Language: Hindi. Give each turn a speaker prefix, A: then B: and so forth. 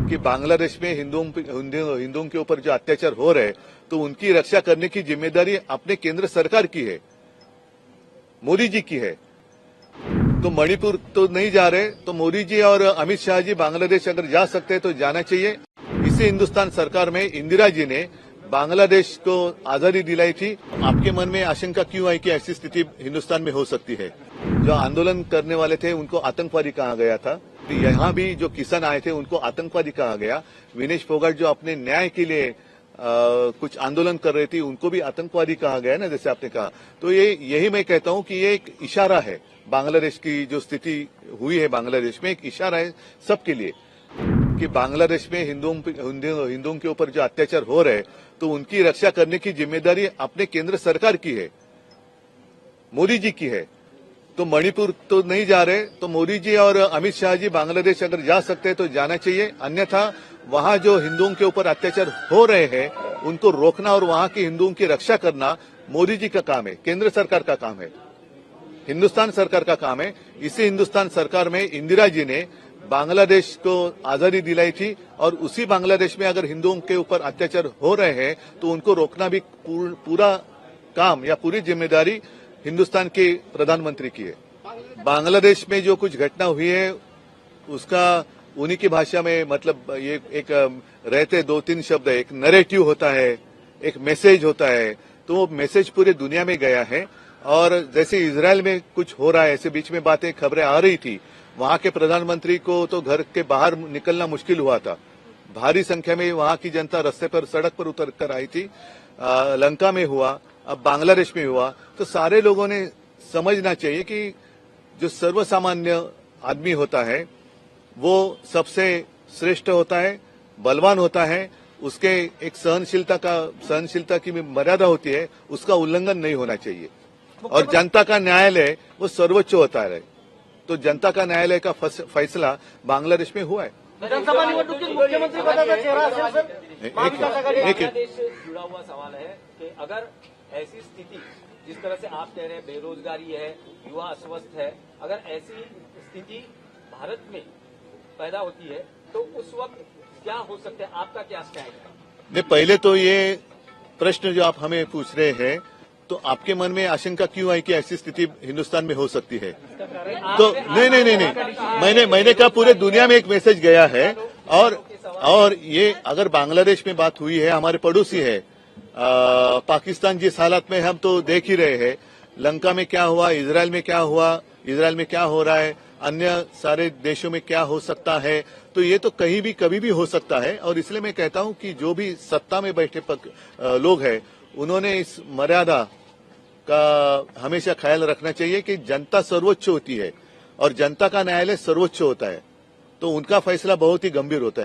A: कि बांग्लादेश में हिंदुओं के ऊपर जो अत्याचार हो रहे हैं तो उनकी रक्षा करने की जिम्मेदारी अपने केंद्र सरकार की है, मोदी जी की है। तो मणिपुर तो नहीं जा रहे, तो मोदी जी और अमित शाह जी बांग्लादेश अगर जा सकते हैं तो जाना चाहिए। इसी हिंदुस्तान सरकार में इंदिरा जी ने बांग्लादेश को आजादी दिलाई थी। आपके मन में आशंका क्यों आई कि ऐसी स्थिति हिंदुस्तान में हो सकती है? जो आंदोलन करने वाले थे उनको आतंकवादी कहा गया था, यहाँ भी जो किसान आए थे उनको आतंकवादी कहा गया। विनेश फोगाट जो अपने न्याय के लिए कुछ आंदोलन कर रही थी उनको भी आतंकवादी कहा गया ना, जैसे आपने कहा। तो यही मैं कहता हूं कि ये एक इशारा है, बांग्लादेश की जो स्थिति हुई है बांग्लादेश में एक इशारा है सबके लिए कि बांग्लादेश में हिंदुओं के ऊपर जो अत्याचार हो रहे हैं तो उनकी रक्षा करने की जिम्मेदारी अपने केंद्र सरकार की है, मोदी जी की है। तो मणिपुर तो नहीं जा रहे, तो मोदी जी और अमित शाह जी बांग्लादेश अगर जा सकते हैं तो जाना चाहिए। अन्यथा वहां जो हिंदुओं के ऊपर अत्याचार हो रहे हैं उनको रोकना और वहां के हिंदुओं की रक्षा करना मोदी जी का काम है, केंद्र सरकार का काम है, हिंदुस्तान सरकार का काम है। इसी हिंदुस्तान सरकार में इंदिरा जी ने बांग्लादेश को आजादी दिलाई थी और उसी बांग्लादेश में अगर हिंदुओं के ऊपर अत्याचार हो रहे हैं तो उनको रोकना भी पूरा काम या पूरी जिम्मेदारी हिंदुस्तान के प्रधानमंत्री की है। बांग्लादेश में जो कुछ घटना हुई है उसका उन्हीं की भाषा में मतलब ये एक रहते 2-3 शब्द है, एक नैरेटिव होता है, एक मैसेज होता है। तो वो मैसेज पूरे दुनिया में गया है। और जैसे इजराइल में कुछ हो रहा है, ऐसे बीच में बातें खबरें आ रही थी, वहां के प्रधानमंत्री को तो घर के बाहर निकलना मुश्किल हुआ था। भारी संख्या में वहां की जनता रास्ते पर सड़क पर उतर कर आई थी। लंका में हुआ, अब बांग्लादेश में हुआ। तो सारे लोगों ने समझना चाहिए कि जो सर्वसामान्य आदमी होता है वो सबसे श्रेष्ठ होता है, बलवान होता है, उसके एक सहनशीलता की मर्यादा होती है, उसका उल्लंघन नहीं होना चाहिए। और जनता का न्यायालय वो सर्वोच्च होता है। तो जनता का न्यायालय का फैसला बांग्लादेश में हुआ है।
B: विधानसभा निवडणुकीत मुख्यमंत्री पदाचा चेहरा असेल सर, महाविकास आघाड़ी
C: जुड़ा हुआ सवाल है कि अगर ऐसी स्थिति जिस तरह से आप कह रहे हैं, बेरोजगारी है, युवा अस्वस्थ है, अगर ऐसी स्थिति भारत में पैदा होती है तो उस वक्त क्या हो सकता है, आपका क्या स्टैंड है?
A: नहीं, पहले तो ये प्रश्न जो आप हमें पूछ रहे हैं तो आपके मन में आशंका क्यों आई कि ऐसी स्थिति हिंदुस्तान में हो सकती है? तो नहीं, मैंने कहा पूरे दुनिया में एक मैसेज गया है। और ये अगर बांग्लादेश में बात हुई है, हमारे पड़ोसी है, पाकिस्तान जिस हालत में हम तो देख ही रहे हैं, लंका में क्या हुआ, इजराइल में क्या हुआ, इजराइल में क्या हो रहा है, अन्य सारे देशों में क्या हो सकता है। तो ये तो कहीं भी कभी भी हो सकता है। और इसलिए मैं कहता हूं कि जो भी सत्ता में बैठे लोग हैं उन्होंने इस मर्यादा का हमेशा ख्याल रखना चाहिए कि जनता सर्वोच्च होती है और जनता का न्यायालय सर्वोच्च होता है। तो उनका फैसला बहुत ही गंभीर होता है।